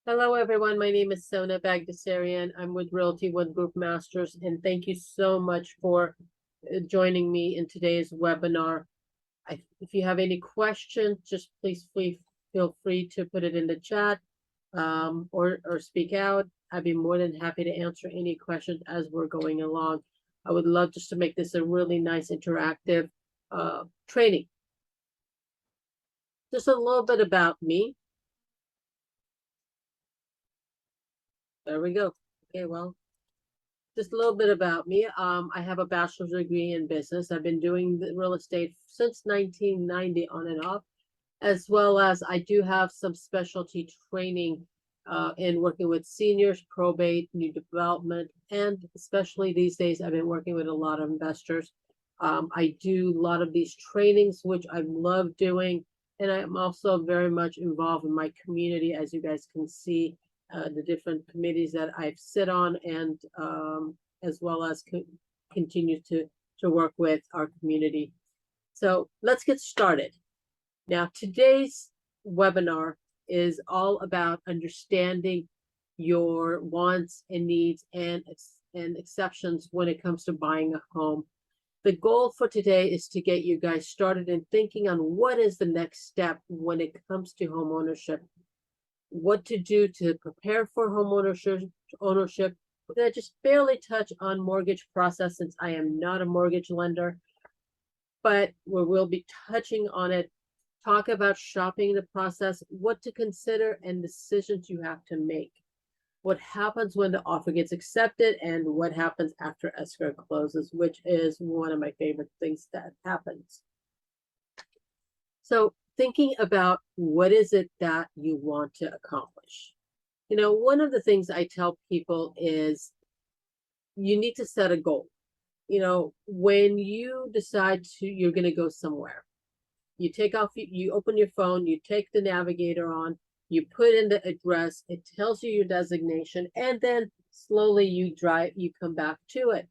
Hello, everyone. My name is Sona Baghdassarian. I'm with Realty One Group Masters, and thank you so much for joining me in today's webinar. If you have any questions, just please feel free to put it in the chat or speak out. I'd be more than happy to answer any questions as we're going along. I would love just to make this a really nice interactive training. Just a little bit about me. There we go. Okay, well, just a little bit about me. I have a bachelor's degree in business. I've been doing real estate since 1990 on and off, as well as I do have some specialty training in working with seniors, probate, new development, and especially these days, I've been working with a lot of investors. I do a lot of these trainings, which I love doing, and I'm also very much involved in my community, as you guys can see the different committees that I've sit on, and as well as continue to work with our community. So let's get started. Now, today's webinar is all about understanding your wants and needs and exceptions when it comes to buying a home. The goal for today is to get you guys started in thinking on what is the next step when it comes to home ownership, what to do to prepare for home ownership. We're going to just barely touch on mortgage process since I am not a mortgage lender, but we will be touching on it, talk about shopping the process, what to consider, and decisions you have to make. What happens when the offer gets accepted and what happens after escrow closes, which is one of my favorite things that happens. So thinking about what is it that you want to accomplish. You know, one of the things I tell people is you need to set a goal. You know, when you decide you're going to go somewhere, you you open your phone, you take the navigator on, you put in the address, it tells you your designation, and then slowly you come back to it.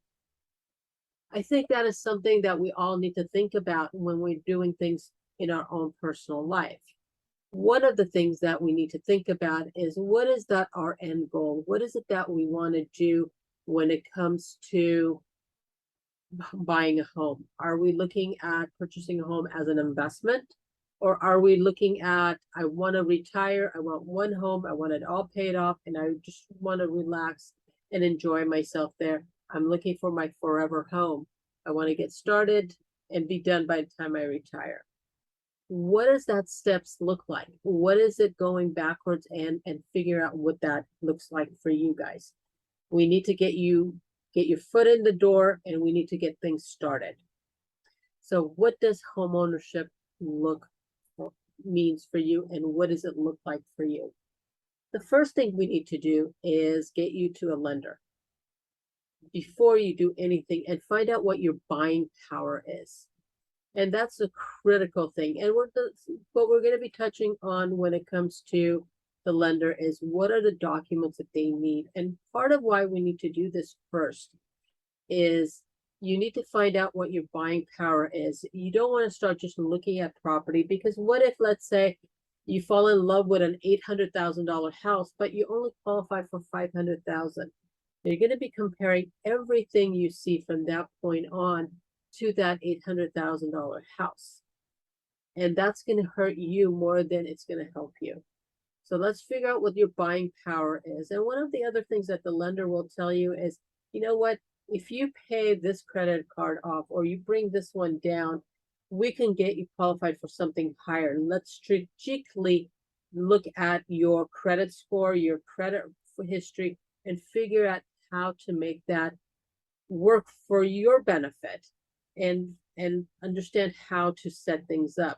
I think that is something that we all need to think about when we're doing things in our own personal life. One of the things that we need to think about is what is that our end goal? What is it that we want to do when it comes to buying a home? Are we looking at purchasing a home as an investment? Or are we looking at, I want to retire, I want one home, I want it all paid off, and I just want to relax and enjoy myself there. I'm looking for my forever home. I want to get started and be done by the time I retire. What does that steps look like? What is it going backwards and figure out what that looks like for you guys? We need to get your foot in the door, and we need to get things started. So what does homeownership means for you, and what does it look like for you? The first thing we need to do is get you to a lender before you do anything and find out what your buying power is. And that's a critical thing. And what we're going to be touching on when it comes to the lender is what are the documents that they need. And part of why we need to do this first is you need to find out what your buying power is. You don't want to start just looking at property, because what if, let's say, you fall in love with an $800,000 house, but you only qualify for $500,000. You're going to be comparing everything you see from that point on to that $800,000 house. And that's going to hurt you more than it's going to help you. So let's figure out what your buying power is. And one of the other things that the lender will tell you is, you know what, if you pay this credit card off or you bring this one down, we can get you qualified for something higher. Let's strategically look at your credit score, your credit history, and figure out how to make that work for your benefit and understand how to set things up.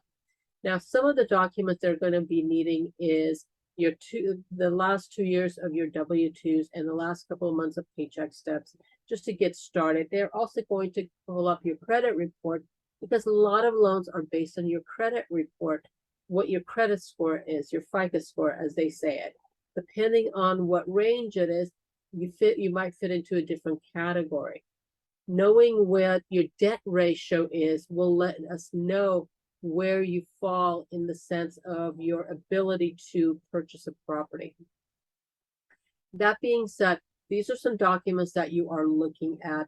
Now, some of the documents they're going to be needing is the last 2 years of your W-2s and the last couple of months of paycheck stubs, just to get started. They're also going to pull up your credit report, because a lot of loans are based on your credit report, what your credit score is, your FICO score, as they say it. Depending on what range it is, you might fit into a different category. Knowing what your debt ratio is will let us know where you fall in the sense of your ability to purchase a property. That being said, these are some documents that you are looking at.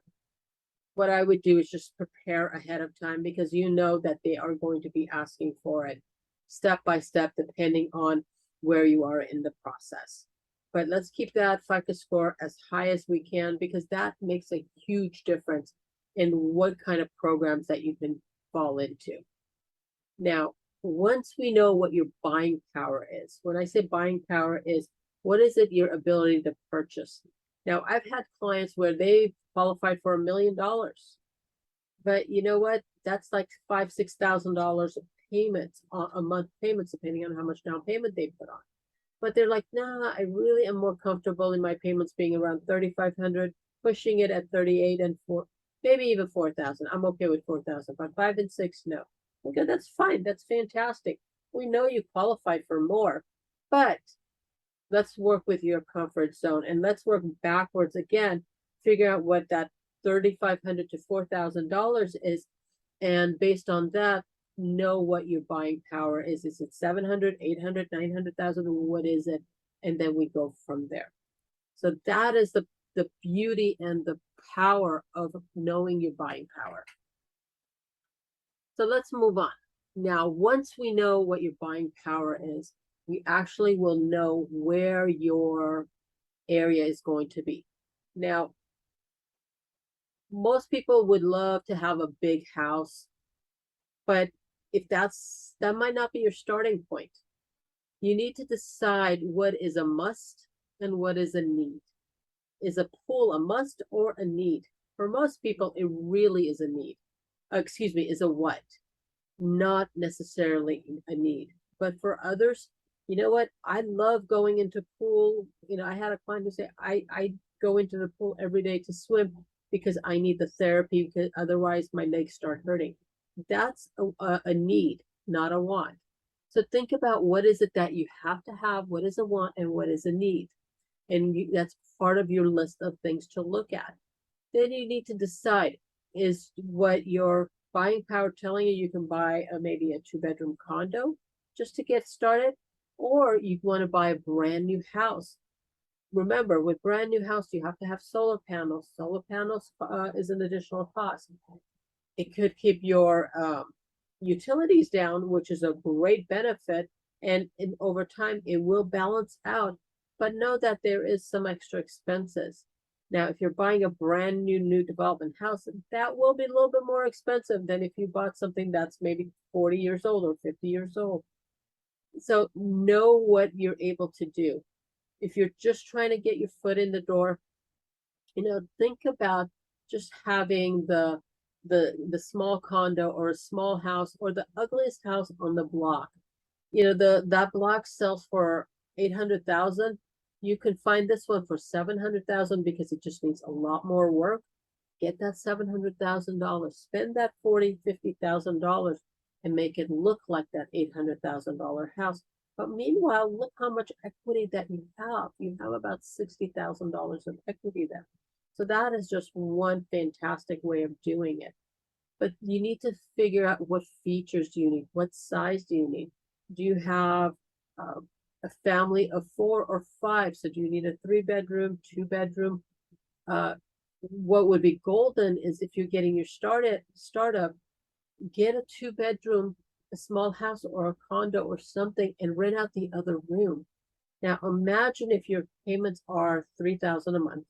What I would do is just prepare ahead of time because you know that they are going to be asking for it step by step, depending on where you are in the process. But let's keep that FICO score as high as we can because that makes a huge difference in what kind of programs that you can fall into. Now, once we know what your buying power is, when I say buying power is what is it your ability to purchase? Now, I've had clients where they qualified for $1 million, but you know what? That's like $5,000-6,000 of payments a month payments, depending on how much down payment they put on. But they're like, nah, I really am more comfortable in my payments being around 3,500, pushing it at 38 and 4, maybe even 4,000. I'm okay with 4,000, but 5 and 6, no. Okay, that's fine. That's fantastic. We know you qualify for more, but let's work with your comfort zone and let's work backwards again, figure out what that 3,500 to $4,000 is, and based on that, know what your buying power is. Is it 700, 800, 900,000? What is it? And then we go from there. So that is the beauty and the power of knowing your buying power. So let's move on. Now, once we know what your buying power is, we actually will know where your area is going to be. Now, most people would love to have a big house, but if that might not be your starting point. You need to decide what is a must and what is a need. Is a pool a must or a need? For most people, it really is a need. Excuse me, is a what, not necessarily a need. But for others, you know what? I love going into pool. You know, I had a client who said, I go into the pool every day to swim because I need the therapy because otherwise my legs start hurting. That's a need, not a want. So think about what is it that you have to have, what is a want, and what is a need. And that's part of your list of things to look at. Then you need to decide, is what your buying power telling you you can buy maybe a 2-bedroom condo just to get started, or you want to buy a brand new house. Remember, with brand new house, you have to have solar panels. Solar panels is an additional cost. It could keep your utilities down, which is a great benefit. And over time, it will balance out. But know that there is some extra expenses. Now, if you're buying a brand new development house, that will be a little bit more expensive than if you bought something that's maybe 40 years old or 50 years old. So know what you're able to do. If you're just trying to get your foot in the door, you know, think about just having the small condo or a small house or the ugliest house on the block. You know, that block sells for 800,000. You can find this one for 700,000 because it just needs a lot more work. Get that $700,000. Spend that $40,000-50,000 and make it look like that $800,000 house. But meanwhile, look how much equity that you have. You have about $60,000 of equity there. So that is just one fantastic way of doing it. But you need to figure out what features do you need? What size do you need? Do you have a family of 4 or 5? So do you need a 3-bedroom, 2-bedroom? What would be golden is if you're getting your startup, get a 2-bedroom, a small house or a condo or something, and rent out the other room. Now imagine if your payments are $3,000 a month.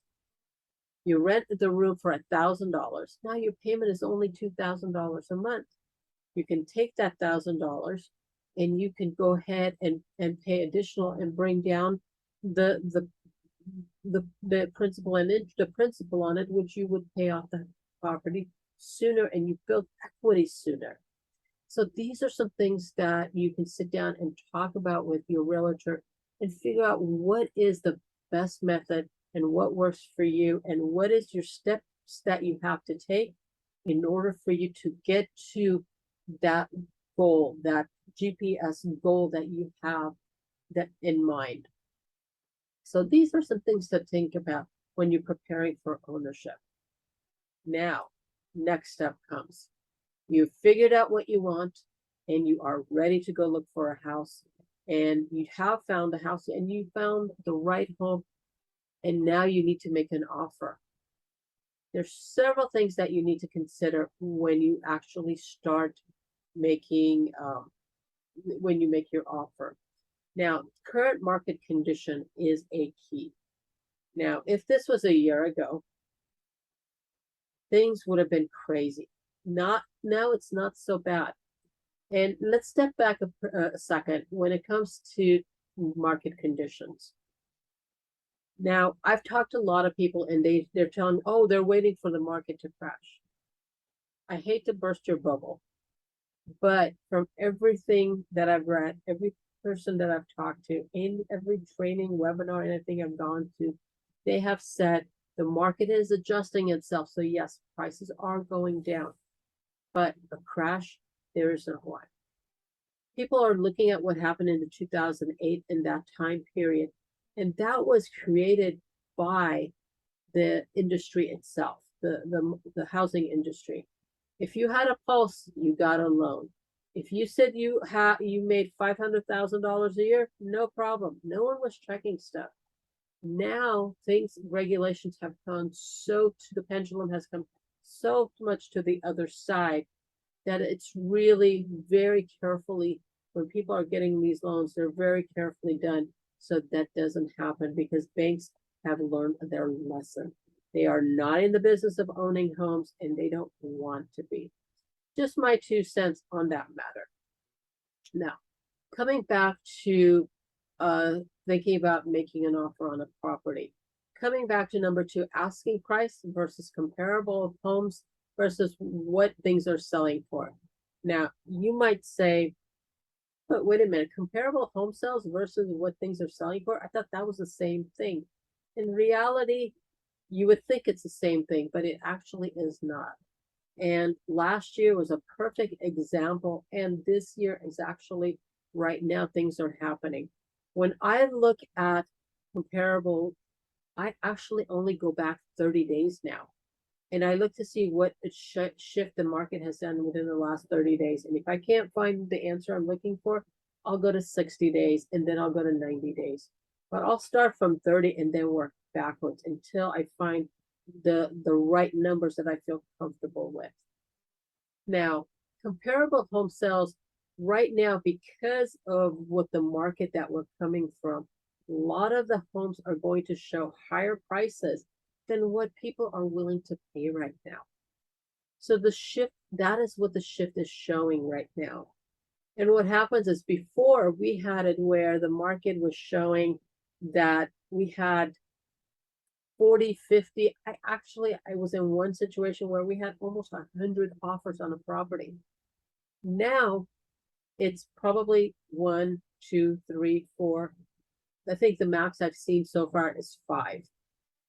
You rent the room for $1,000. Now your payment is only $2,000 a month. You can take that $1,000 and you can go ahead and pay additional and bring down the principal and the principal on it, which you would pay off the property sooner, and you build equity sooner. So these are some things that you can sit down and talk about with your realtor and figure out what is the best method and what works for you and what is your steps that you have to take in order for you to get to that goal, that GPS goal that you have that in mind. So these are some things to think about when you're preparing for ownership. Now, next step comes. You've figured out what you want and you are ready to go look for a house, and you have found a house and you found the right home. and now you need to make an offer. There's several things that you need to consider when you actually start making, when you make your offer. Now, current market condition is a key. Now, if this was a year ago, things would have been crazy. Not now, it's not so bad. And let's step back a second when it comes to market conditions. Now, I've talked to a lot of people and they're telling, oh, they're waiting for the market to crash. I hate to burst your bubble, but from everything that I've read, every person that I've talked to, in every training, webinar, anything I've gone to, they have said the market is adjusting itself. So yes, prices are going down, but a crash, there isn't one. People are looking at what happened in the 2008 in that time period, and that was created by the industry itself, the housing industry. If you had a pulse, you got a loan. If you said you made $500,000 a year, no problem. No one was checking stuff. Now regulations have come the pendulum has come so much to the other side that it's really very carefully, when people are getting these loans, they're very carefully done so that doesn't happen, because banks have learned their lesson. They are not in the business of owning homes, and they don't want to be. Just my 2 cents on that matter. Now, coming back to thinking about making an offer on a property. Coming back to number 2, asking price versus comparable homes versus what things are selling for. Now, you might say, but wait a minute, comparable home sales versus what things are selling for? I thought that was the same thing. In reality, you would think it's the same thing, but it actually is not. And last year was a perfect example. And this year is actually, right now, things are happening. When I look at comparable, I actually only go back 30 days now. And I look to see what shift the market has done within the last 30 days. And if I can't find the answer I'm looking for, I'll go to 60 days and then I'll go to 90 days. But I'll start from 30 and then work backwards until I find the right numbers that I feel comfortable with. Now, comparable home sales right now, because of what the market that we're coming from, a lot of the homes are going to show higher prices than what people are willing to pay right now. So the shift, that is what the shift is showing right now. And what happens is, before we had it where the market was showing that we had 40, 50. I was in one situation where we had almost 100 offers on a property. Now it's probably 1, 2, 3, 4. I think the max I've seen so far is 5.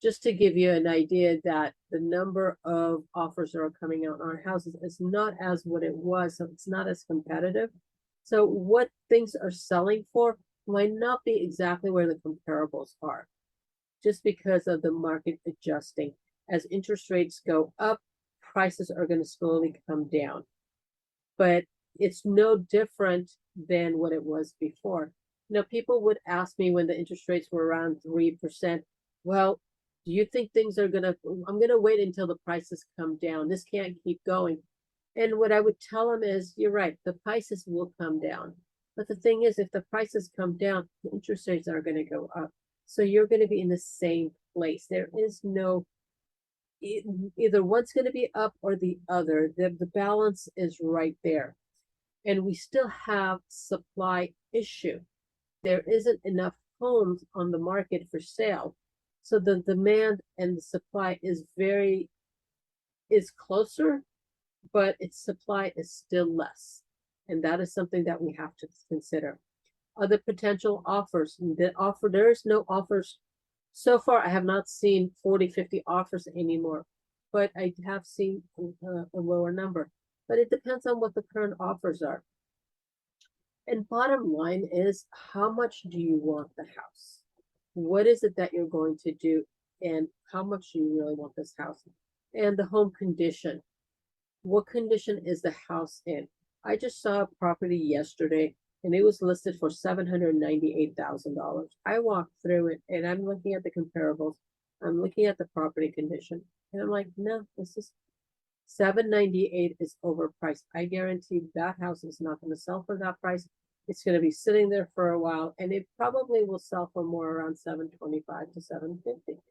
Just to give you an idea that the number of offers that are coming out on our houses is not as what it was, so it's not as competitive. So what things are selling for might not be exactly where the comparables are, just because of the market adjusting. As interest rates go up, prices are going to slowly come down. But it's no different than what it was before. Now, people would ask me when the interest rates were around 3%, well, do you think things are I'm going to wait until the prices come down. This can't keep going. And what I would tell them is, you're right, the prices will come down. But the thing is, if the prices come down, the interest rates are going to go up. So you're going to be in the same place. There is no, either one's going to be up or the other. The balance is right there. And we still have supply issue. There isn't enough homes on the market for sale. So the demand and the supply is closer, but its supply is still less. And that is something that we have to consider. Other potential offers. There is no offers. So far, I have not seen 40, 50 offers anymore, but I have seen a lower number. But it depends on what the current offers are. And bottom line is, how much do you want the house? What is it that you're going to do? And how much do you really want this house? And the home condition. What condition is the house in? I just saw a property yesterday and it was listed for $798,000. I walked through it and I'm looking at the comparables. I'm looking at the property condition, and I'm like, no, this is 798 is overpriced. I guarantee that house is not going to sell for that price. It's going to be sitting there for a while, and it probably will sell for more around 725 to 750.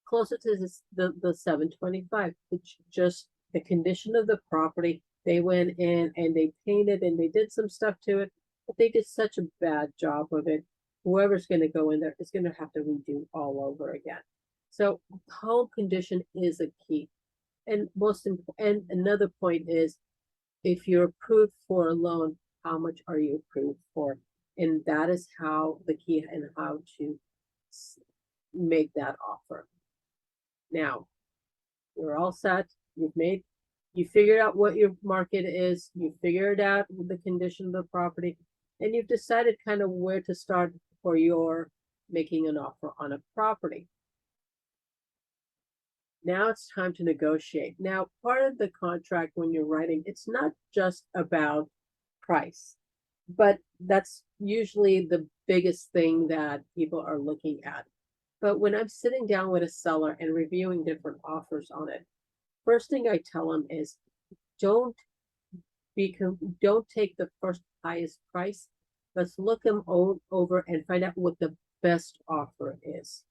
Closer to the 725. It's just the condition of the property. They went in and they painted and they did some stuff to it, but they did such a bad job of it. Whoever's going to go in there is going to have to redo all over again. So home condition is a key. And and another point is, if you're approved for a loan, how much are you approved for? And that is how the key and how to make that offer. Now, you're all set. You figured out what your market is. You figured out the condition of the property, and you've decided kind of where to start for your making an offer on a property. Now it's time to negotiate. Now, part of the contract when you're writing, it's not just about price, but that's usually the biggest thing that people are looking at. But when I'm sitting down with a seller and reviewing different offers on it, first thing I tell them is don't take the first highest price. Let's look them over and find out what the best offer is.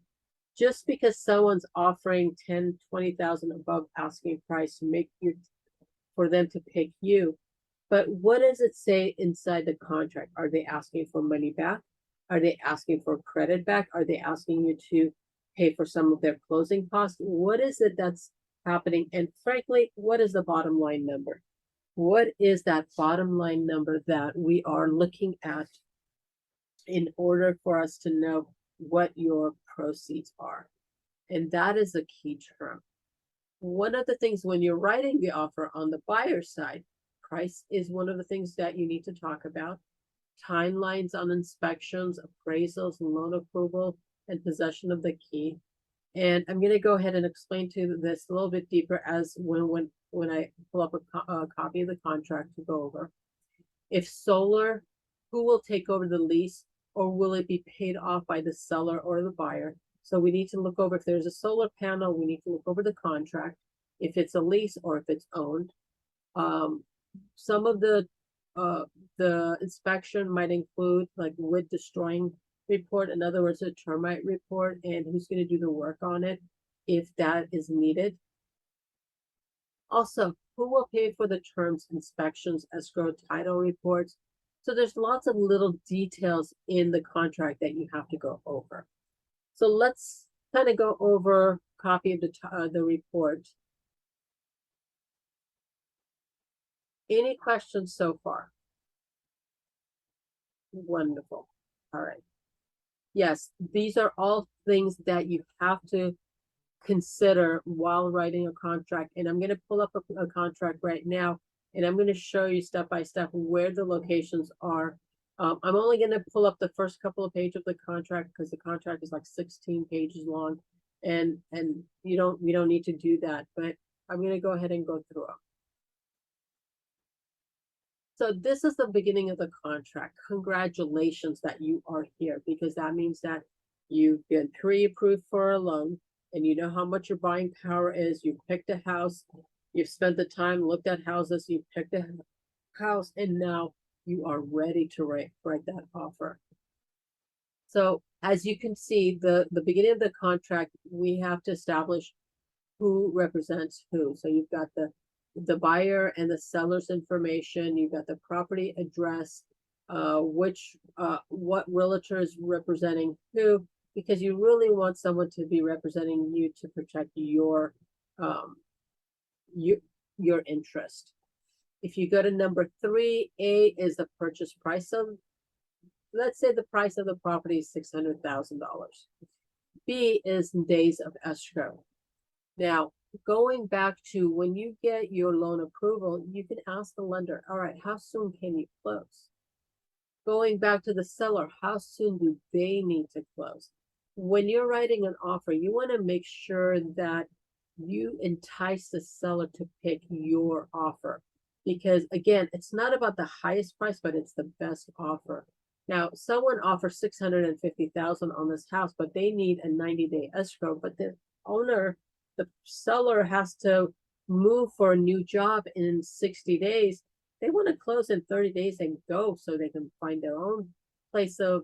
Just because someone's offering 10, 20,000 above asking price to make you for them to pick you. But what does it say inside the contract? Are they asking for money back? Are they asking for credit back? Are they asking you to pay for some of their closing costs? What is it that's happening? And frankly, what is the bottom line number? What is that bottom line number that we are looking at in order for us to know what your proceeds are? And that is a key term. One of the things when you're writing the offer on the buyer side, price is one of the things that you need to talk about. Timelines on inspections, appraisals, loan approval, and possession of the key. And I'm going to go ahead and explain to this a little bit deeper as when I pull up a copy of the contract to go over. If solar, who will take over the lease, or will it be paid off by the seller or the buyer? So we need to look over if there's a solar panel, we need to look over the contract, if it's a lease or if it's owned. Some of the inspection might include like wood destroying report, in other words, a termite report, and who's going to do the work on it if that is needed. Also, who will pay for the terms, inspections, escrow, title reports? So there's lots of little details in the contract that you have to go over. So let's kind of go over a copy of the report. Any questions so far? Wonderful. All right. Yes, these are all things that you have to consider while writing a contract. And I'm going to pull up a contract right now, and I'm going to show you step by step where the locations are. I'm only going to pull up the first couple of pages of the contract because the contract is like 16 pages long, and we don't need to do that. But I'm going to go ahead and go through them. So this is the beginning of the contract. Congratulations that you are here, because that means that you've been pre-approved for a loan and you know how much your buying power is. You've picked a house, you've spent the time, looked at houses, you've picked a house, and now you are ready to write that offer. So as you can see, the beginning of the contract, we have to establish who represents who. So you've got the buyer and the seller's information. You've got the property address, what realtor is representing who, because you really want someone to be representing you to protect your interest. If you go to number 3, A is the purchase price of, let's say the price of the property is $600,000. B is days of escrow. Now, going back to when you get your loan approval, you can ask the lender, all right, how soon can you close? Going back to the seller, how soon do they need to close? When you're writing an offer, you want to make sure that you entice the seller to pick your offer. because again, it's not about the highest price, but it's the best offer. Now, someone offers 650,000 on this house, but they need a 90-day escrow, but the owner, the seller has to move for a new job in 60 days. They want to close in 30 days and go so they can find their own place of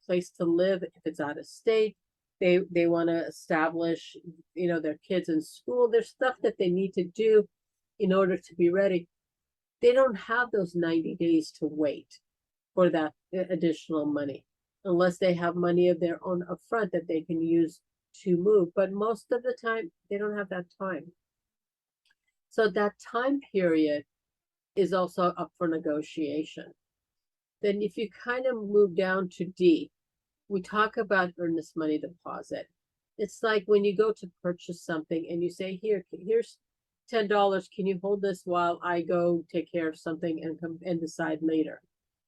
place to live if it's out of state. They want to establish, their kids in school. There's stuff that they need to do in order to be ready. They don't have those 90 days to wait for that additional money unless they have money of their own upfront that they can use to move. But most of the time, they don't have that time. So that time period is also up for negotiation. Then if you kind of move down to D, we talk about earnest money deposit. It's like when you go to purchase something and you say, here's $10. Can you hold this while I go take care of something and come and decide later?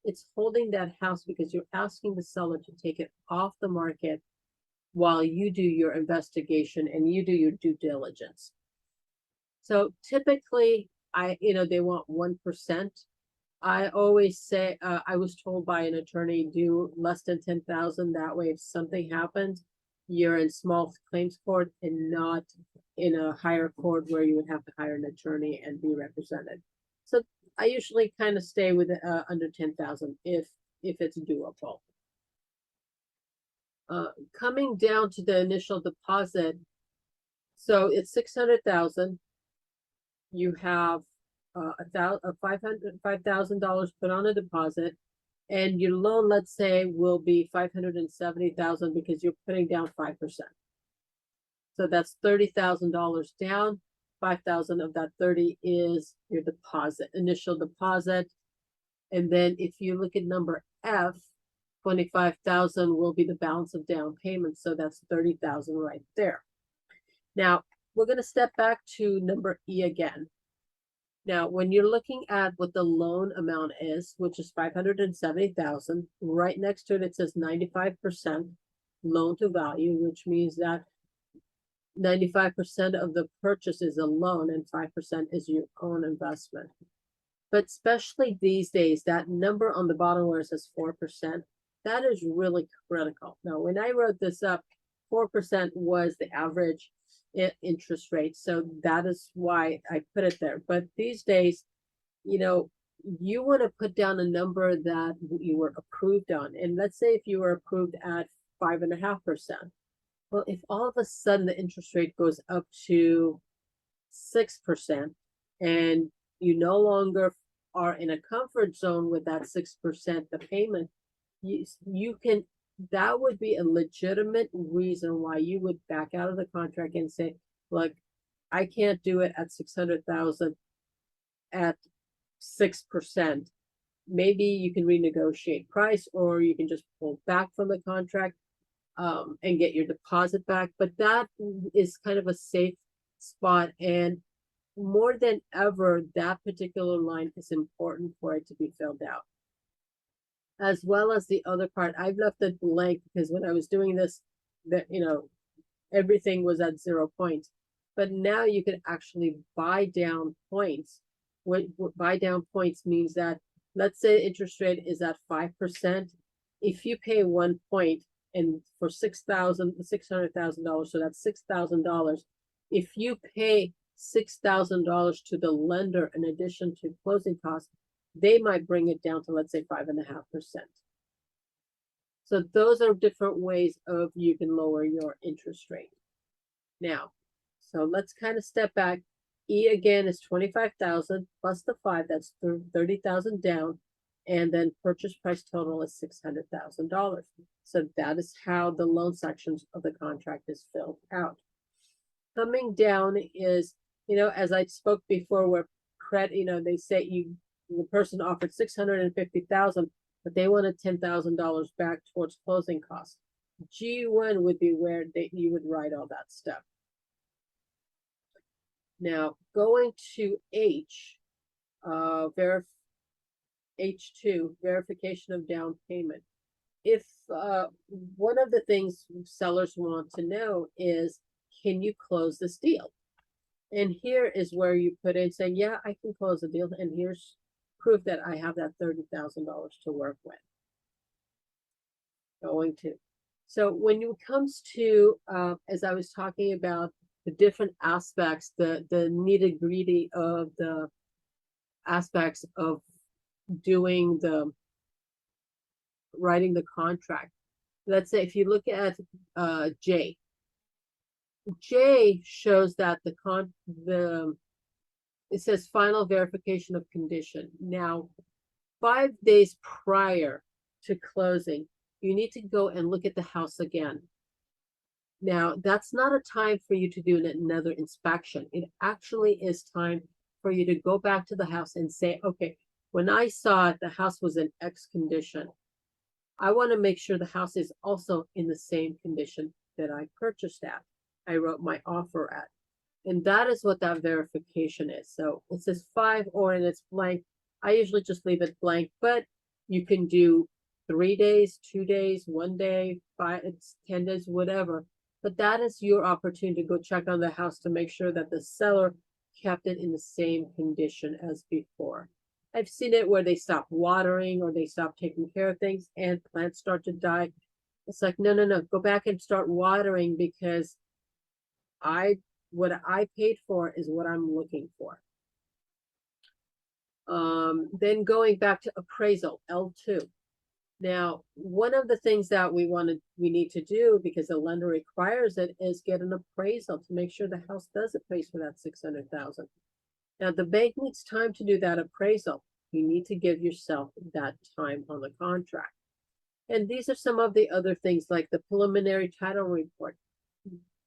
It's holding that house because you're asking the seller to take it off the market while you do your investigation and you do your due diligence. So typically, they want 1%. I always say, I was told by an attorney, do less than 10,000. That way, if something happens, you're in small claims court and not in a higher court where you would have to hire an attorney and be represented. So I usually kind of stay with under 10,000 if it's doable. Coming down to the initial deposit, so it's 600,000. You have $5,000 put on a deposit, and your loan, let's say, will be 570,000 because you're putting down 5%. So that's $30,000 down. 5,000 of that 30 is your deposit, initial deposit. And then if you look at number F, 25,000 will be the balance of down payment. So that's 30,000 right there. Now we're going to step back to number E again. Now, when you're looking at what the loan amount is, which is 570,000, right next to it, it says 95% loan to value, which means that 95% of the purchase is a loan and 5% is your own investment. But especially these days, that number on the bottom where it says 4%, that is really critical. Now, when I wrote this up, 4% was the average interest rate. So that is why I put it there. But these days, you want to put down a number that you were approved on. And let's say if you were approved at 5.5%. Well, if all of a sudden the interest rate goes up to 6% and you no longer are in a comfort zone with that 6%, the payment, you can, that would be a legitimate reason why you would back out of the contract and say, look, I can't do it at 600,000 at 6%. Maybe you can renegotiate price, or you can just pull back from the contract and get your deposit back. But that is kind of a safe spot. And more than ever, that particular line is important for it to be filled out. As well as the other part, I've left it blank because when I was doing this, everything was at 0 points. But now you can actually buy down points. What buy down points means that, let's say interest rate is at 5%. If you pay 1 point and for $600,000, so that's $6,000. If you pay $6,000 to the lender in addition to closing costs, they might bring it down to, let's say, 5.5%. So those are different ways of you can lower your interest rate. Now, so let's kind of step back. E again is 25,000 plus the 5, that's 30,000 down, and then purchase price total is $600,000. So that is how the loan sections of the contract is filled out. Coming down is, as I spoke before, where credit, they say the person offered 650,000, but they wanted $10,000 back towards closing costs. G1 would be where you would write all that stuff. Now, going to H, H2, verification of down payment. If one of the things sellers want to know is, can you close this deal? And here is where you put in saying, yeah, I can close the deal. And here's proof that I have that $30,000 to work with. Going to. So when it comes to, as I was talking about the different aspects, the nitty gritty of the aspects of doing the writing the contract. Let's say if you look at J shows that it says final verification of condition. Now, 5 days prior to closing, you need to go and look at the house again. Now, that's not a time for you to do another inspection. It actually is time for you to go back to the house and say, okay, when I saw it, the house was in X condition. I want to make sure the house is also in the same condition that I purchased at. I wrote my offer at. And that is what that verification is. So it says 5 or and it's blank. I usually just leave it blank, but you can do 3 days, 2 days, 1 day, 5, it's 10 days, whatever. But that is your opportunity to go check on the house to make sure that the seller kept it in the same condition as before. I've seen it where they stop watering or they stop taking care of things and plants start to die. It's like, no, go back and start watering because what I paid for is what I'm looking for. Then going back to appraisal, L2. Now, one of the things that we need to do because the lender requires it is get an appraisal to make sure the house does appraise for that $600,000. Now, the bank needs time to do that appraisal. You need to give yourself that time on the contract. And these are some of the other things like the preliminary title report.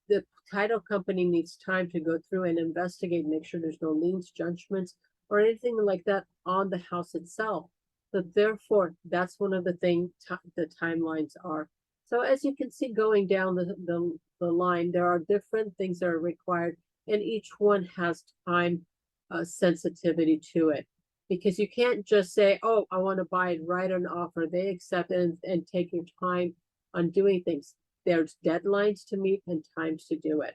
The title company needs time to go through and investigate, make sure there's no liens, judgments, or anything like that on the house itself. So therefore, that's one of the things the timelines are. So as you can see going down the line, there are different things that are required, and each one has time sensitivity to it. Because you can't just say, oh, I want to buy it, write an offer. They accept it and take your time on doing things. There's deadlines to meet and times to do it.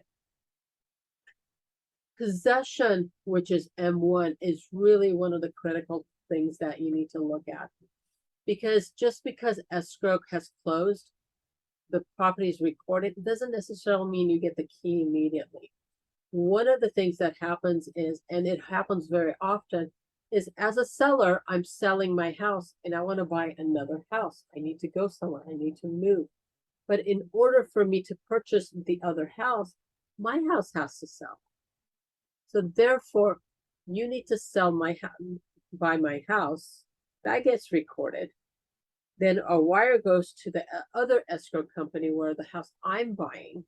Possession, which is M1, is really one of the critical things that you need to look at. Because just because escrow has closed, the property is recorded, it doesn't necessarily mean you get the key immediately. One of the things that happens is, and it happens very often, is as a seller, I'm selling my house and I want to buy another house. I need to go somewhere. I need to move. But in order for me to purchase the other house, my house has to sell. So therefore, you need to sell buy my house. That gets recorded. Then a wire goes to the other escrow company where the house I'm buying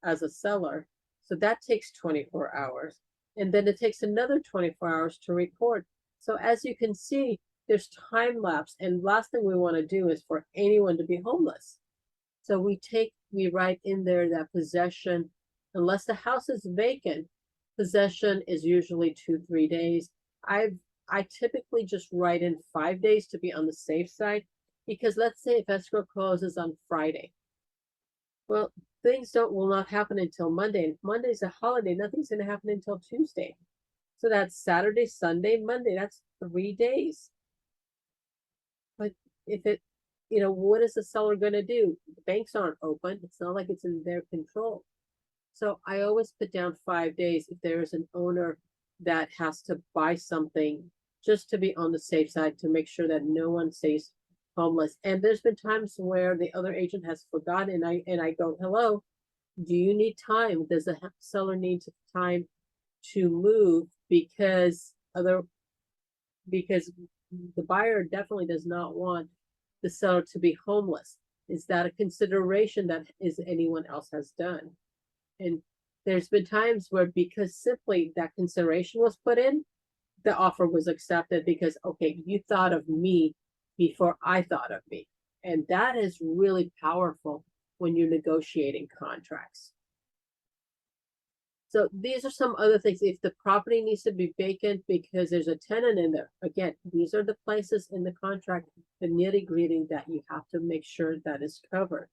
as a seller. So that takes 24 hours. And then it takes another 24 hours to record. So as you can see, there's time lapse. And last thing we want to do is for anyone to be homeless. So we write in there that possession, unless the house is vacant, possession is usually 2-3 days. I typically just write in 5 days to be on the safe side, because let's say if escrow closes on Friday, well, things will not happen until Monday. And if Monday's a holiday, nothing's going to happen until Tuesday. So that's Saturday, Sunday, Monday. That's 3 days. But if what is the seller going to do? The banks aren't open. It's not like it's in their control. So I always put down 5 days if there is an owner that has to buy something just to be on the safe side to make sure that no one stays homeless. And there's been times where the other agent has forgotten and I go, hello, do you need time? Does the seller need time to move because the buyer definitely does not want the seller to be homeless. Is that a consideration that anyone else has done? And there's been times where because simply that consideration was put in, the offer was accepted because, okay, you thought of me before I thought of me. And that is really powerful when you're negotiating contracts. So these are some other things. If the property needs to be vacant because there's a tenant in there, again, these are the places in the contract, the nitty-gritty that you have to make sure that is covered.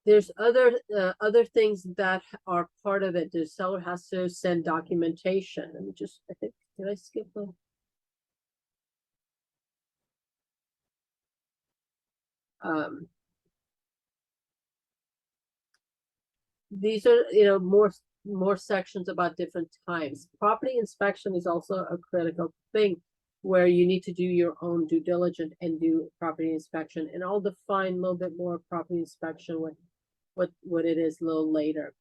There's other things that are part of it. The seller has to send documentation. Let me just, I think, did I skip a? These are, more sections about different times. Property inspection is also a critical thing where you need to do your own due diligence and do property inspection. And I'll define a little bit more property inspection, what it is a little later.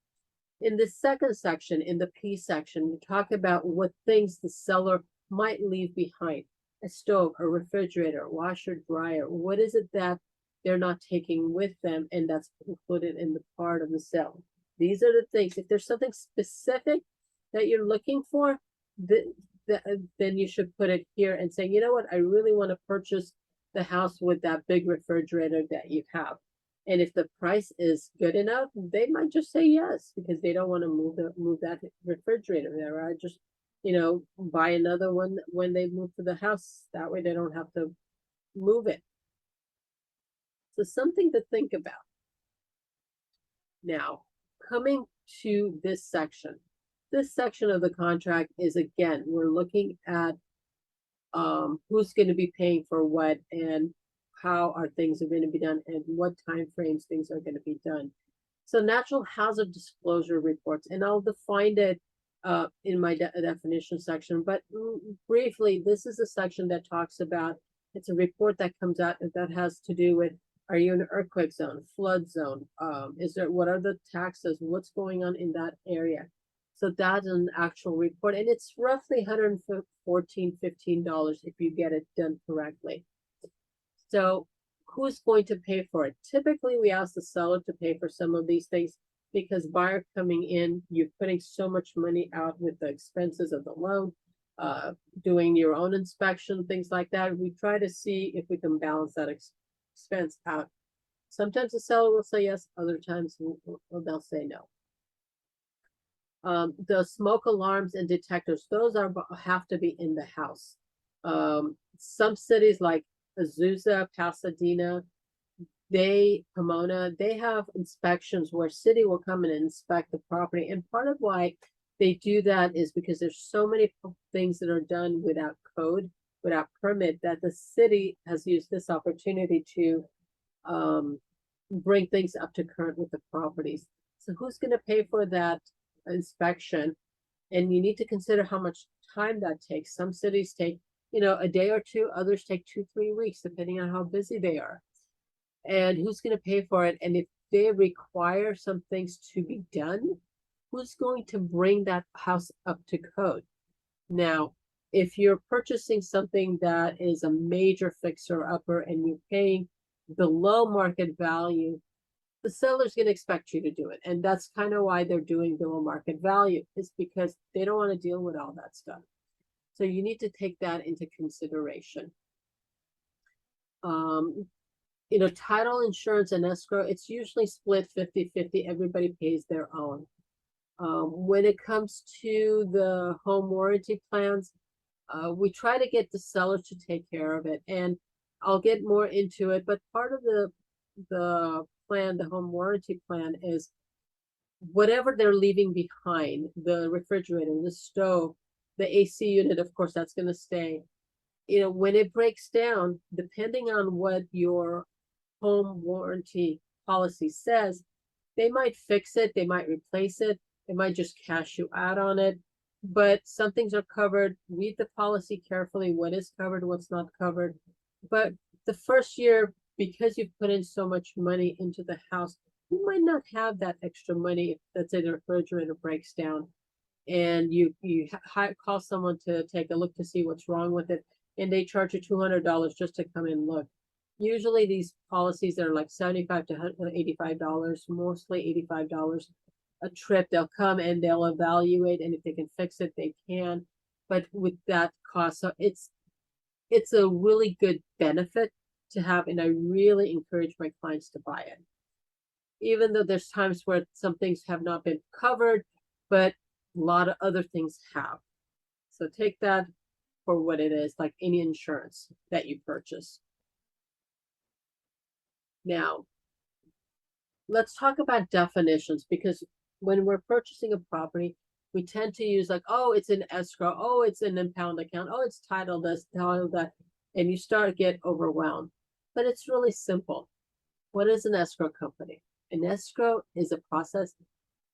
In the second section, in the P section, we talk about what things the seller might leave behind. A stove, a refrigerator, washer, dryer. What is it that they're not taking with them and that's included in the part of the sale? These are the things. If there's something specific that you're looking for, then you should put it here and say, you know what, I really want to purchase the house with that big refrigerator that you have. And if the price is good enough, they might just say yes because they don't want to move that refrigerator there. I just, buy another one when they move to the house. That way they don't have to move it. So something to think about. Now, coming to this section of the contract is, again, we're looking at who's going to be paying for what and how are things are going to be done and what time frames things are going to be done. So natural hazard disclosure reports, and I'll define it in my definition section, but briefly, this is a section that talks about, it's a report that comes out that has to do with, are you in an earthquake zone, flood zone? What are the taxes? What's going on in that area? So that's an actual report, and it's roughly $114, $15 if you get it done correctly. So who's going to pay for it? Typically, we ask the seller to pay for some of these things because buyer coming in, you're putting so much money out with the expenses of the loan, doing your own inspection, things like that. We try to see if we can balance that expense out. Sometimes the seller will say yes, other times they'll say no. The smoke alarms and detectors, those have to be in the house. Some cities like Azusa, Pasadena, Pomona, they have inspections where city will come in and inspect the property. And part of why they do that is because there's so many things that are done without code, without permit, that the city has used this opportunity to bring things up to current with the properties. So who's going to pay for that inspection? And you need to consider how much time that takes. Some cities take, a day or two, others take 2-3 weeks, depending on how busy they are. And who's going to pay for it? And if they require some things to be done, who's going to bring that house up to code? Now, if you're purchasing something that is a major fixer-upper and you're paying below market value, the seller's going to expect you to do it. And that's kind of why they're doing below market value, is because they don't want to deal with all that stuff. So you need to take that into consideration. Title insurance and escrow, it's usually split 50-50. Everybody pays their own. When it comes to the home warranty plans, we try to get the seller to take care of it. And I'll get more into it, but part of the plan, the home warranty plan, is whatever they're leaving behind, the refrigerator, the stove, the AC unit, of course, that's going to stay. When it breaks down, depending on what your home warranty policy says, they might fix it, they might replace it, they might just cash you out on it. But some things are covered. Read the policy carefully, what is covered, what's not covered. But the first year, because you've put in so much money into the house, you might not have that extra money if, let's say, the refrigerator breaks down and you call someone to take a look to see what's wrong with it, and they charge you $200 just to come and look. Usually these policies are like $75 to $85, mostly $85 a trip. They'll come and they'll evaluate, and if they can fix it, they can. But with that cost, so it's a really good benefit to have, and I really encourage my clients to buy it. Even though there's times where some things have not been covered, but a lot of other things have. So take that for what it is, like any insurance that you purchase. Now, let's talk about definitions, because when we're purchasing a property, we tend to use like, oh, it's an escrow, oh, it's an impound account, oh, it's titled this, titled that, and you start to get overwhelmed. But it's really simple. What is an escrow company? An escrow is a process.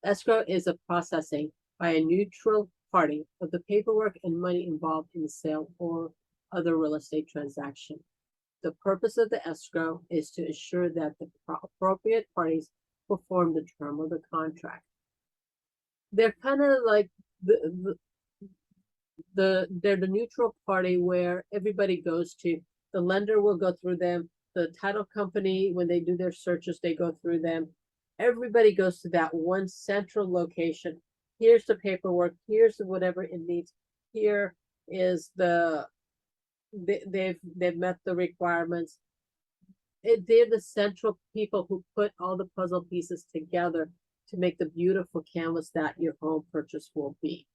Escrow is a processing by a neutral party of the paperwork and money involved in the sale or other real estate transaction. The purpose of the escrow is to ensure that the appropriate parties perform the term of the contract. They're kind of like they're the neutral party where everybody goes to. The lender will go through them. The title company, when they do their searches, they go through them. Everybody goes to that one central location. Here's the paperwork. Here's whatever it needs. Here is they've met the requirements. They're the central people who put all the puzzle pieces together to make the beautiful canvas that your home purchase will be.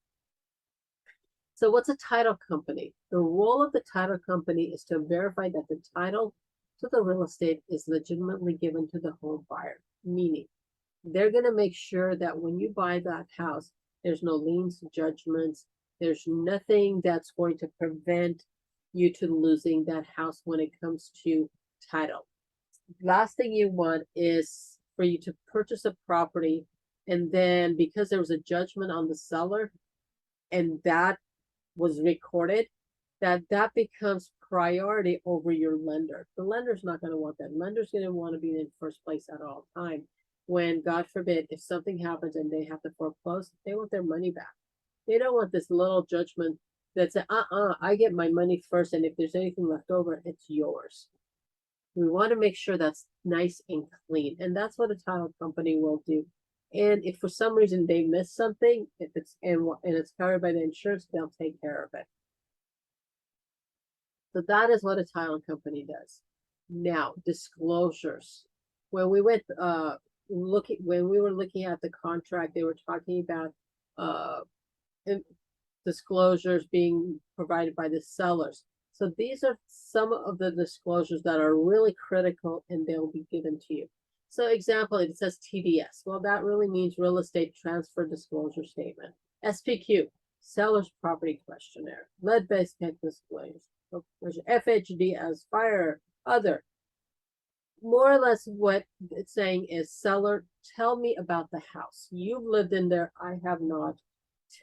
So what's a title company? The role of the title company is to verify that the title to the real estate is legitimately given to the home buyer, meaning they're going to make sure that when you buy that house, there's no liens, judgments, there's nothing that's going to prevent you to losing that house when it comes to title. Last thing you want is for you to purchase a property, and then because there was a judgment on the seller and that was recorded, that becomes priority over your lender. The lender's not going to want that. Lender's going to want to be in first place at all time. When, God forbid, if something happens and they have to foreclose, they want their money back. They don't want this little judgment that says, I get my money first, and if there's anything left over, it's yours. We want to make sure that's nice and clean, and that's what a title company will do. And if for some reason they miss something, if it's and it's covered by the insurance, they'll take care of it. So that is what a title company does. Now, disclosures. When we went when we were looking at the contract, they were talking about disclosures being provided by the sellers. So these are some of the disclosures that are really critical, and they'll be given to you. So example, it says TDS. Well, that really means Real Estate Transfer Disclosure Statement. SPQ, Seller's Property Questionnaire. Lead-based disclosures. FHD as fire, other. More or less what it's saying is, seller, tell me about the house. You've lived in there, I have not.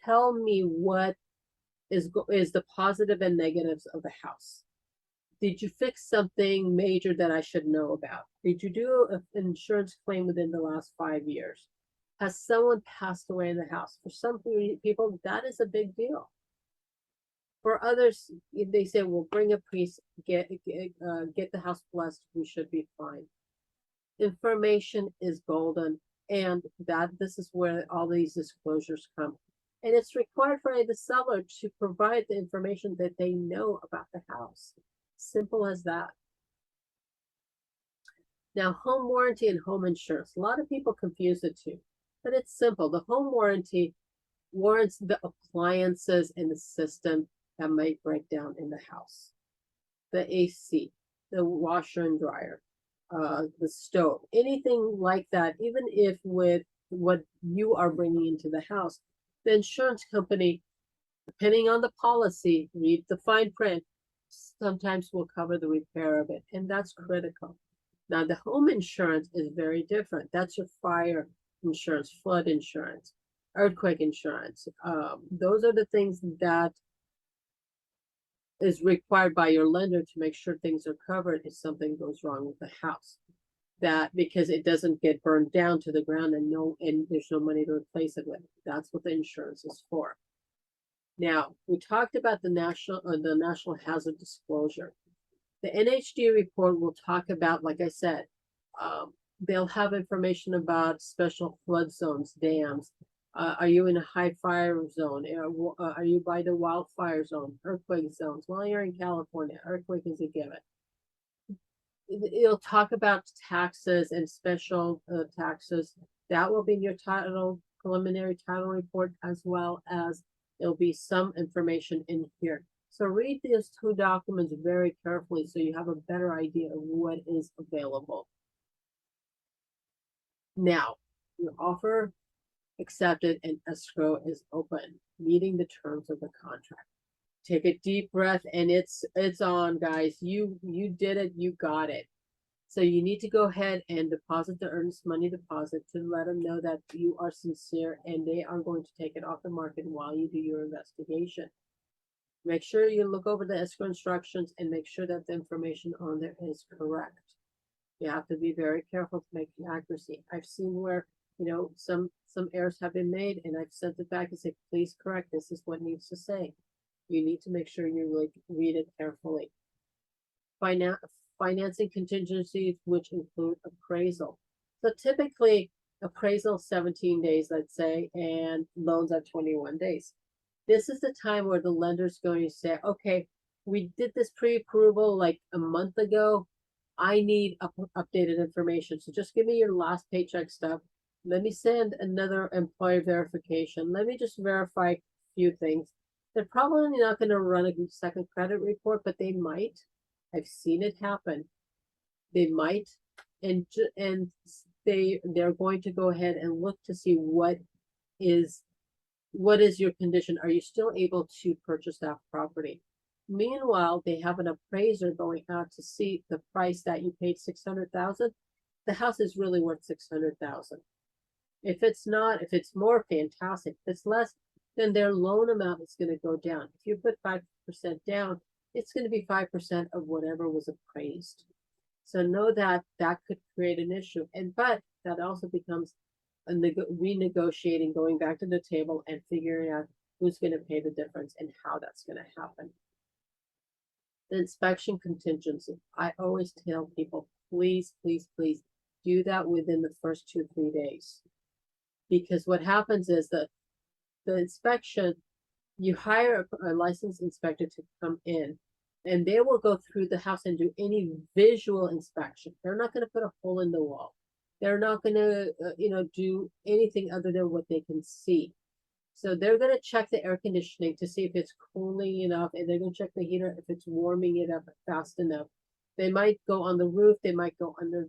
Tell me what is the positive and negatives of the house. Did you fix something major that I should know about? Did you do an insurance claim within the last 5 years? Has someone passed away in the house? For some people, that is a big deal. For others, they say, well, bring a priest, get the house blessed, we should be fine. Information is golden, and this is where all these disclosures come. And it's required for the seller to provide the information that they know about the house. Simple as that. Now, home warranty and home insurance. A lot of people confuse the two, but it's simple. The home warranty warrants the appliances in the system that might break down in the house. The AC, the washer and dryer, the stove, anything like that, even if with what you are bringing into the house, the insurance company, depending on the policy, read the fine print, sometimes will cover the repair of it, and that's critical. Now, the home insurance is very different. That's your fire insurance, flood insurance, earthquake insurance. Those are the things that is required by your lender to make sure things are covered if something goes wrong with the house. That because it doesn't get burned down to the ground and there's no money to replace it with. That's what the insurance is for. Now, we talked about the national hazard disclosure. The NHD report will talk about, like I said, they'll have information about special flood zones, dams. Are you in a high fire zone? Are you by the wildfire zone, earthquake zones? Well, you're in California, earthquake is a given. It'll talk about taxes and special taxes. That will be in your preliminary title report, as well as there'll be some information in here. So read these two documents very carefully so you have a better idea of what is available. Now, your offer accepted and escrow is open, meeting the terms of the contract. Take a deep breath, and it's on, guys. You did it, you got it. So you need to go ahead and deposit the earnest money deposit to let them know that you are sincere and they are going to take it off the market while you do your investigation. Make sure you look over the escrow instructions and make sure that the information on there is correct. You have to be very careful to make the accuracy. I've seen where, some errors have been made, and I've sent it back and said, please correct, this is what needs to say. You need to make sure you really read it carefully. Financing contingencies, which include appraisal. So typically, appraisal 17 days, let's say, and loans are 21 days. This is the time where the lender's going to say, okay, we did this pre-approval like a month ago. I need updated information. So just give me your last paycheck stuff. Let me send another employer verification. Let me just verify a few things. They're probably not going to run a second credit report, but they might. I've seen it happen. They might, and they're going to go ahead and look to see what is your condition. Are you still able to purchase that property? Meanwhile, they have an appraiser going out to see the price that you paid $600,000. The house is really worth $600,000. If it's not, if it's more, fantastic. If it's less, then their loan amount is going to go down. If you put 5% down, it's going to be 5% of whatever was appraised. So know that could create an issue. But that also becomes a renegotiating, going back to the table and figuring out who's going to pay the difference and how that's going to happen. The inspection contingency. I always tell people, please, please, please do that within the first 2-3 days. Because what happens is that the inspection, you hire a licensed inspector to come in, and they will go through the house and do any visual inspection. They're not going to put a hole in the wall. They're not going to, do anything other than what they can see. So they're going to check the air conditioning to see if it's cooling enough, and they're going to check the heater if it's warming it up fast enough. They might go on the roof. They might go under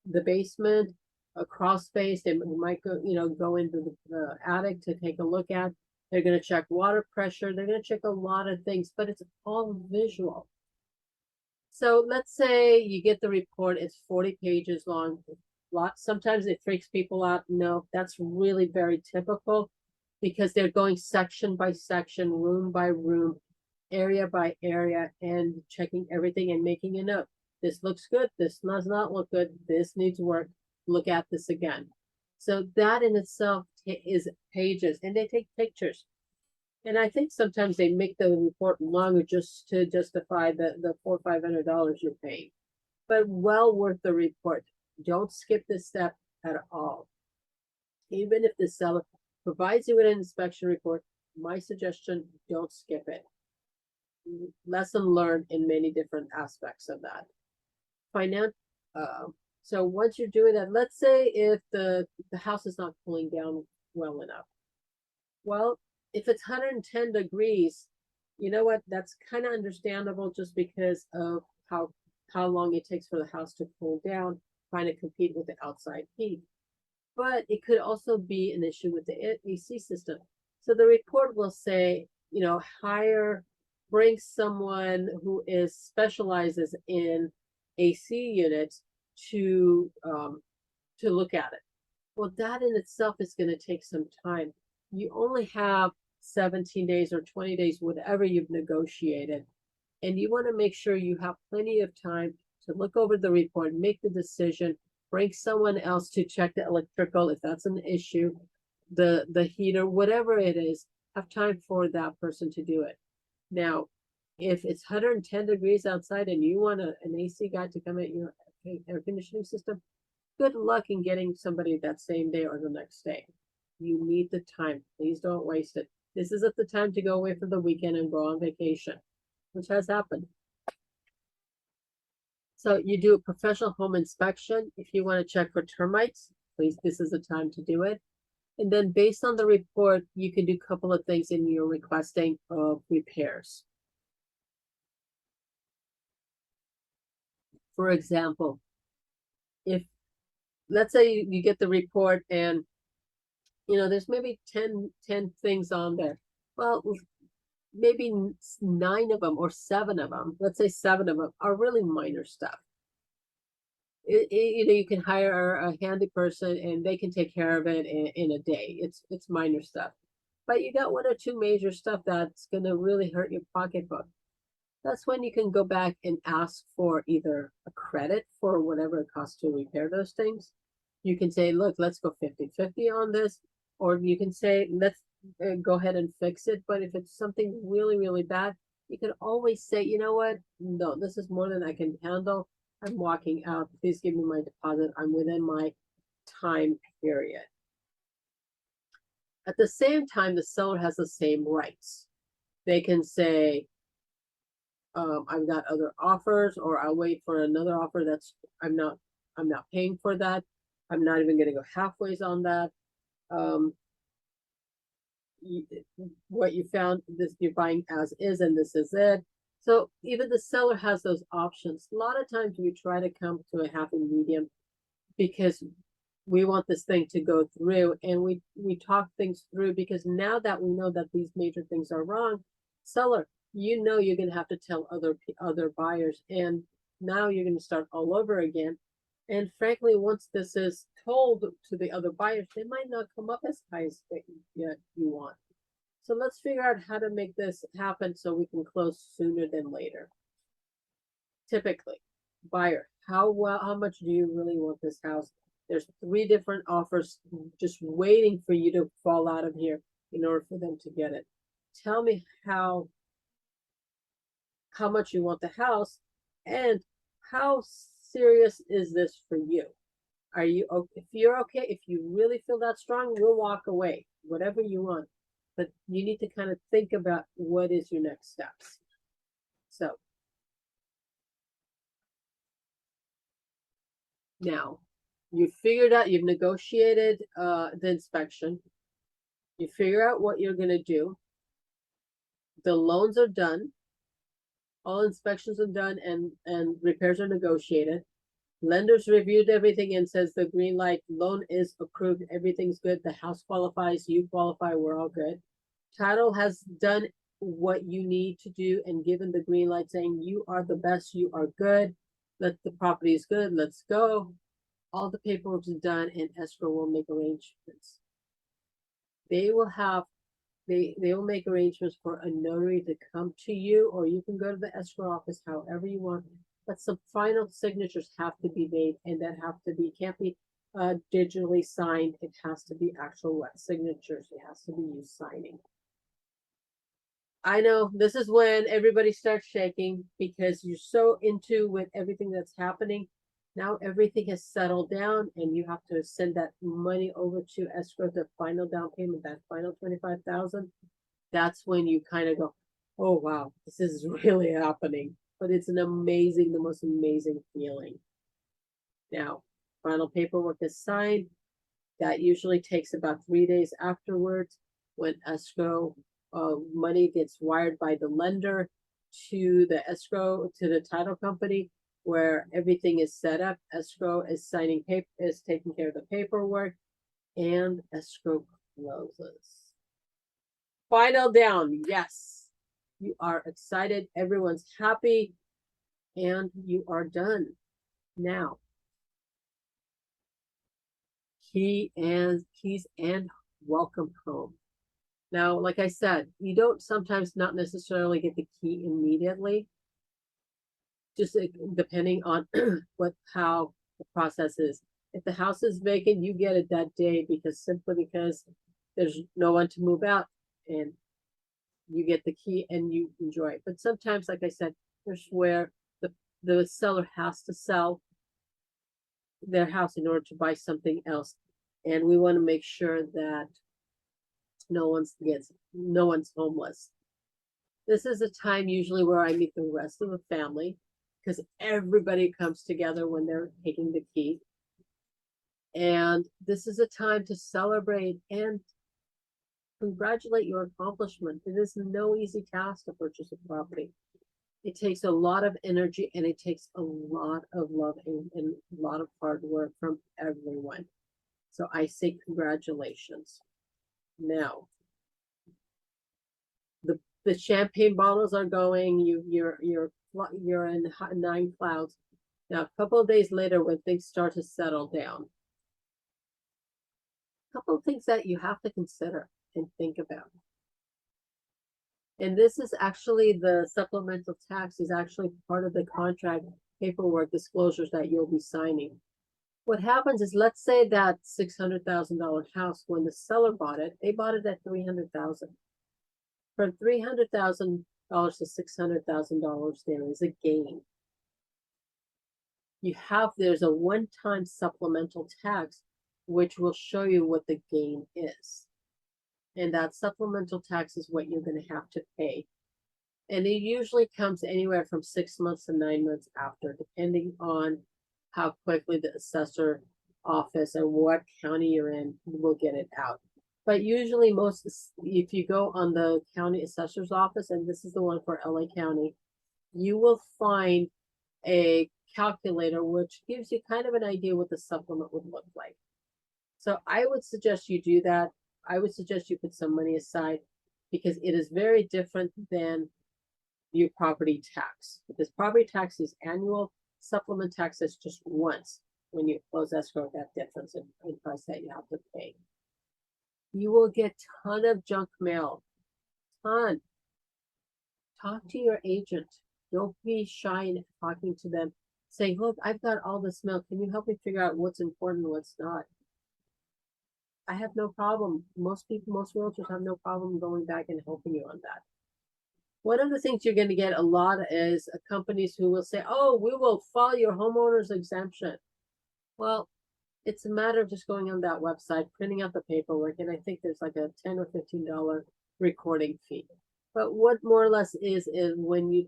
the basement, a crawl space. They might go into the attic to take a look at. They're going to check water pressure. They're going to check a lot of things, but it's all visual. So let's say you get the report. It's 40 pages long. Sometimes it freaks people out. No, that's really very typical because they're going section by section, room by room, area by area, and checking everything and making a note. This looks good. This does not look good. This needs work. Look at this again. So that in itself is pages, and they take pictures. And I think sometimes they make the report longer just to justify the $400 or $500 you're paying. But well worth the report. Don't skip this step at all. Even if the seller provides you with an inspection report, my suggestion, don't skip it. Lesson learned in many different aspects of that. So once you're doing that, let's say if the house is not cooling down well enough. Well, if it's 110 degrees, you know what? That's kind of understandable just because of how long it takes for the house to cool down, trying to compete with the outside heat. But it could also be an issue with the AC system. So the report will say, bring someone who specializes in AC units to look at it. Well, that in itself is going to take some time. You only have 17 days or 20 days, whatever you've negotiated. And you want to make sure you have plenty of time to look over the report, make the decision, bring someone else to check the electrical if that's an issue, the heater, whatever it is, have time for that person to do it. Now, if it's 110 degrees outside and you want an AC guy to come at your air conditioning system, good luck in getting somebody that same day or the next day. You need the time. Please don't waste it. This isn't the time to go away for the weekend and go on vacation, which has happened. So you do a professional home inspection. If you want to check for termites, please, this is the time to do it. And then based on the report, you can do a couple of things in your requesting of repairs. For example, if let's say you get the report and there's maybe 10 things on there. Well, maybe 9 of them or 7 of them, let's say 7 of them are really minor stuff. You can hire a handy person and they can take care of it in a day. It's minor stuff. But you got 1 or 2 major stuff that's going to really hurt your pocketbook. That's when you can go back and ask for either a credit for whatever it costs to repair those things. You can say, look, let's go 50-50 on this. Or you can say, let's go ahead and fix it. But if it's something really, really bad, you can always say, you know what? No, this is more than I can handle. I'm walking out. Please give me my deposit. I'm within my time period. At the same time, the seller has the same rights. They can say, I've got other offers, or I'll wait for another offer that's I'm not paying for that. I'm not even going to go halfways on that. What you found, this you're buying as is, and this is it. So even the seller has those options. A lot of times we try to come to a happy medium because we want this thing to go through, and we talk things through, because now that we know that these major things are wrong, seller, you're going to have to tell other buyers, and now you're going to start all over again. And frankly, once this is told to the other buyers, they might not come up as high as you want. So let's figure out how to make this happen so we can close sooner than later. Typically, buyer, how much do you really want this house? There's 3 different offers just waiting for you to fall out of here in order for them to get it. Tell me how much you want the house, and how serious is this for you? Are you okay? If you're okay, if you really feel that strong, we'll walk away, whatever you want. But you need to kind of think about what is your next steps. So now you've figured out, you've negotiated the inspection. You figure out what you're going to do. The loans are done. All inspections are done, and repairs are negotiated. Lenders reviewed everything and says the green light, loan is approved, everything's good, the house qualifies, you qualify, we're all good. Title has done what you need to do and given the green light, saying you are the best, you are good, the property is good, let's go. All the paperwork is done, and escrow will make arrangements. They will make arrangements for a notary to come to you, or you can go to the escrow office, however you want. But some final signatures have to be made, and that can't be digitally signed. It has to be actual wet signatures. It has to be you signing. I know this is when everybody starts shaking because you're so into with everything that's happening. Now everything has settled down, and you have to send that money over to escrow, the final down payment, that final $25,000. That's when you kind of go, oh wow, this is really happening. But it's the most amazing feeling. Now, final paperwork is signed. That usually takes about 3 days afterwards, when escrow money gets wired by the lender to the escrow, to the title company, where everything is set up. Escrow is taking care of the paperwork, and escrow closes. Final down, yes. You are excited, everyone's happy, and you are done. Now, keys and welcome home. Now, like I said, you don't sometimes not necessarily get the key immediately, just depending on how the process is. If the house is vacant, you get it that day, simply because there's no one to move out, and you get the key and you enjoy it. But sometimes, like I said, there's where the seller has to sell their house in order to buy something else. And we want to make sure that no one's homeless. This is a time usually where I meet the rest of the family, because everybody comes together when they're taking the key. And this is a time to celebrate and congratulate your accomplishment. It is no easy task to purchase a property. It takes a lot of energy and it takes a lot of love and a lot of hard work from everyone. So I say congratulations. Now, the champagne bottles are going. You're in 9 clouds. Now, a couple of days later, when things start to settle down, a couple of things that you have to consider and think about. And this is actually the supplemental tax is actually part of the contract paperwork disclosures that you'll be signing. What happens is, let's say that $600,000 house, when the seller bought it, they bought it at $300,000. From $300,000 to $600,000, there is a gain. There's a one-time supplemental tax, which will show you what the gain is. And that supplemental tax is what you're going to have to pay. And it usually comes anywhere from 6 months to 9 months after, depending on how quickly the assessor office and what county you're in will get it out. But usually if you go on the county assessor's office, and this is the one for LA County, you will find a calculator which gives you kind of an idea what the supplement would look like. So I would suggest you do that. I would suggest you put some money aside because it is very different than your property tax. Because property tax is annual, supplement tax is just once when you close escrow, that difference in price that you have to pay. You will get a ton of junk mail. Ton. Talk to your agent. Don't be shy in talking to them. Saying, look, I've got all this mail. Can you help me figure out what's important and what's not? I have no problem. Most realtors have no problem going back and helping you on that. One of the things you're going to get a lot is companies who will say, oh, we will file your homeowner's exemption. Well, it's a matter of just going on that website, printing out the paperwork, and I think there's like a $10 or $15 recording fee. But what more or less is when you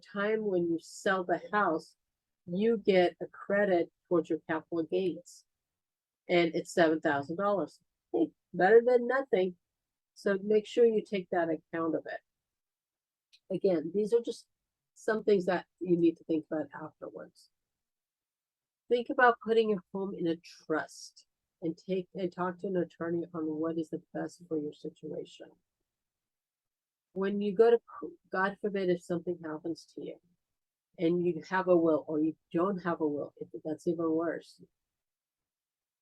sell the house, you get a credit towards your capital gains, and it's $7,000. Hey, better than nothing. So make sure you take that account of it. Again, these are just some things that you need to think about afterwards. Think about putting your home in a trust and talk to an attorney on what is the best for your situation. When you go to, God forbid, if something happens to you and you have a will or you don't have a will, if that's even worse,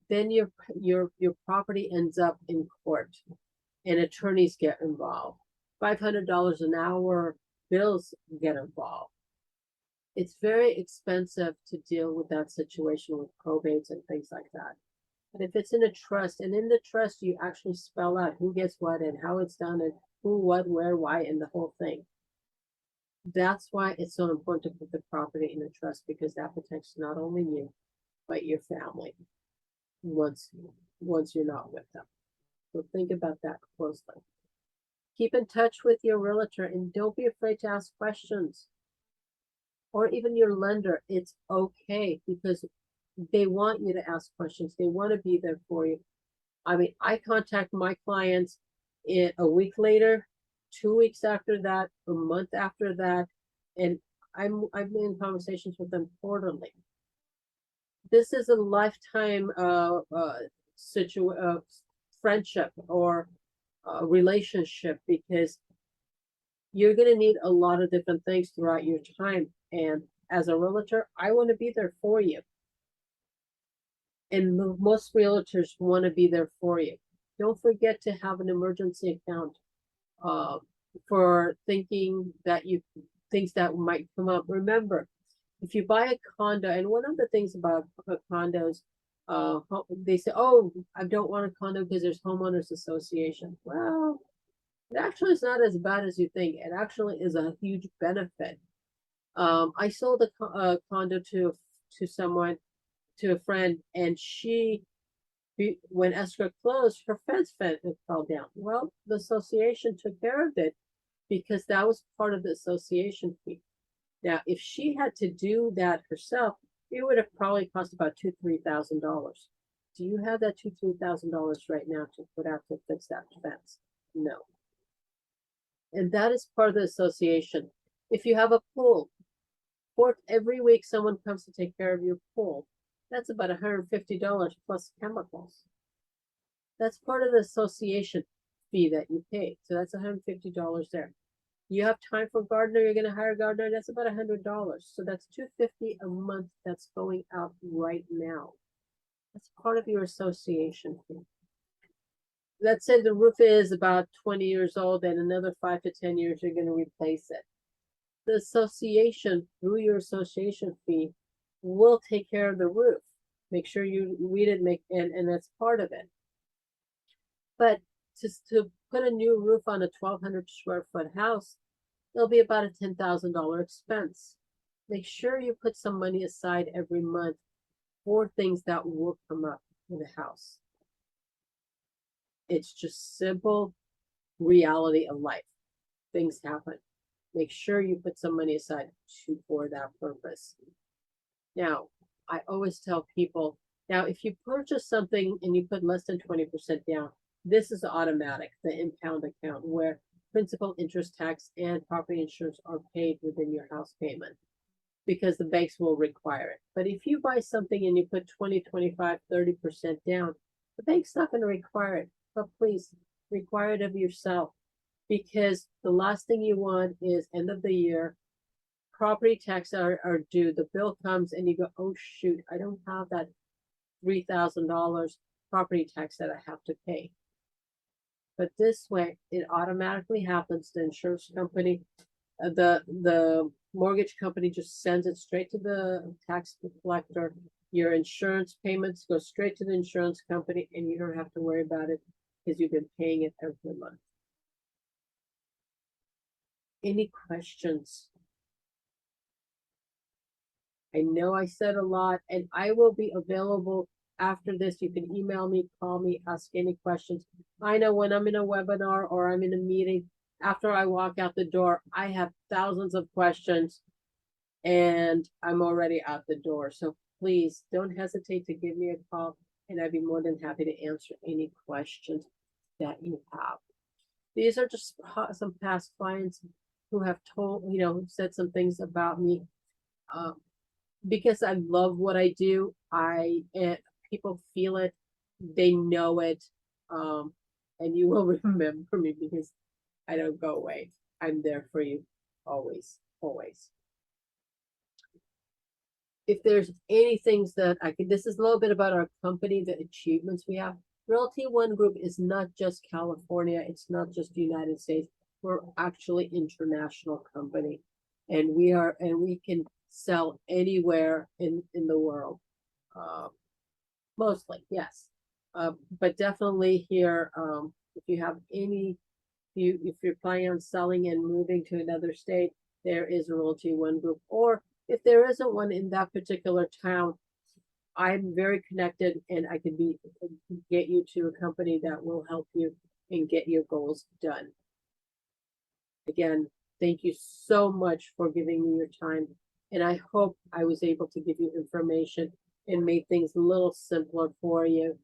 then your property ends up in court and attorneys get involved. $500 an hour bills get involved. It's very expensive to deal with that situation with probates and things like that. But if it's in a trust, and in the trust you actually spell out who gets what and how it's done and who, what, where, why, and the whole thing. That's why it's so important to put the property in a trust, because that protects not only you, but your family once you're not with them. So think about that closely. Keep in touch with your realtor and don't be afraid to ask questions. Or even your lender, it's okay because they want you to ask questions. They want to be there for you. I mean, I contact my clients a week later, 2 weeks after that, a month after that, and I'm in conversations with them quarterly. This is a lifetime friendship or relationship, because you're going to need a lot of different things throughout your time. And as a realtor, I want to be there for you. And most realtors want to be there for you. Don't forget to have an emergency account for things that might come up. Remember, if you buy a condo, and one of the things about condos, they say, oh, I don't want a condo because there's homeowners association. Well, it actually is not as bad as you think. It actually is a huge benefit. I sold a condo to someone, to a friend, and when escrow closed, her fence fell down. Well, the association took care of it because that was part of the association fee. Now, if she had to do that herself, it would have probably cost about $2,000-3,000. Do you have that $2,000-3,000 right now to put out to fix that fence? No. And that is part of the association. If you have a pool, Every week someone comes to take care of your pool. That's about $150 plus chemicals. That's part of the association fee that you pay. So that's $150 there. You have time for gardener, you're gonna hire a gardener, that's about $100. So that's $250 a month that's going out right now. That's part of your association fee. Let's say the roof is about 20 years old and another 5 to 10 years you're gonna replace it. The association, through your association fee, will take care of the roof. Make sure you read it, and that's part of it. But to put a new roof on a 1,200 square foot house, it'll be about a $10,000 expense. Make sure you put some money aside every month for things that will come up in the house. It's just simple reality of life. Things happen. Make sure you put some money aside for that purpose. Now, I always tell people, now if you purchase something and you put less than 20% down, this is automatic, the impound account, where principal, interest, tax, and property insurance are paid within your house payment because the banks will require it. But if you buy something and you put 20, 25, 30% down, the bank's not going to require it. But please require it of yourself, because the last thing you want is end of the year, property tax are due, the bill comes and you go, oh shoot, I don't have that $3,000 property tax that I have to pay. But this way, it automatically happens. The insurance company, the mortgage company just sends it straight to the tax collector. Your insurance payments go straight to the insurance company, and you don't have to worry about it because you've been paying it every month. Any questions? I know I said a lot, and I will be available after this. You can email me, call me, ask any questions. I know when I'm in a webinar or I'm in a meeting, after I walk out the door, I have thousands of questions and I'm already out the door. So please don't hesitate to give me a call, and I'd be more than happy to answer any questions that you have. These are just some past clients who have said some things about me. Because I love what I do, people feel it, they know it, and you will remember me because I don't go away. I'm there for you always, always. If there's any things that I could, this is a little bit about our company, the achievements we have. Realty One Group is not just California, it's not just the United States. We're actually international company, and we can sell anywhere in the world. Mostly, yes. But definitely here, if you have if you're planning on selling and moving to another state, there is a Realty One Group. Or if there isn't one in that particular town, I'm very connected, and I can get you to a company that will help you and get your goals done. Again, thank you so much for giving me your time. And I hope I was able to give you information and made things a little simpler for you.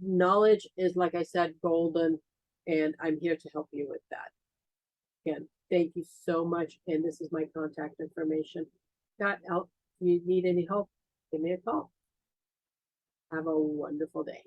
Knowledge is, like I said, golden, and I'm here to help you with that. Again, thank you so much. And this is my contact information. If you need any help, give me a call. Have a wonderful day.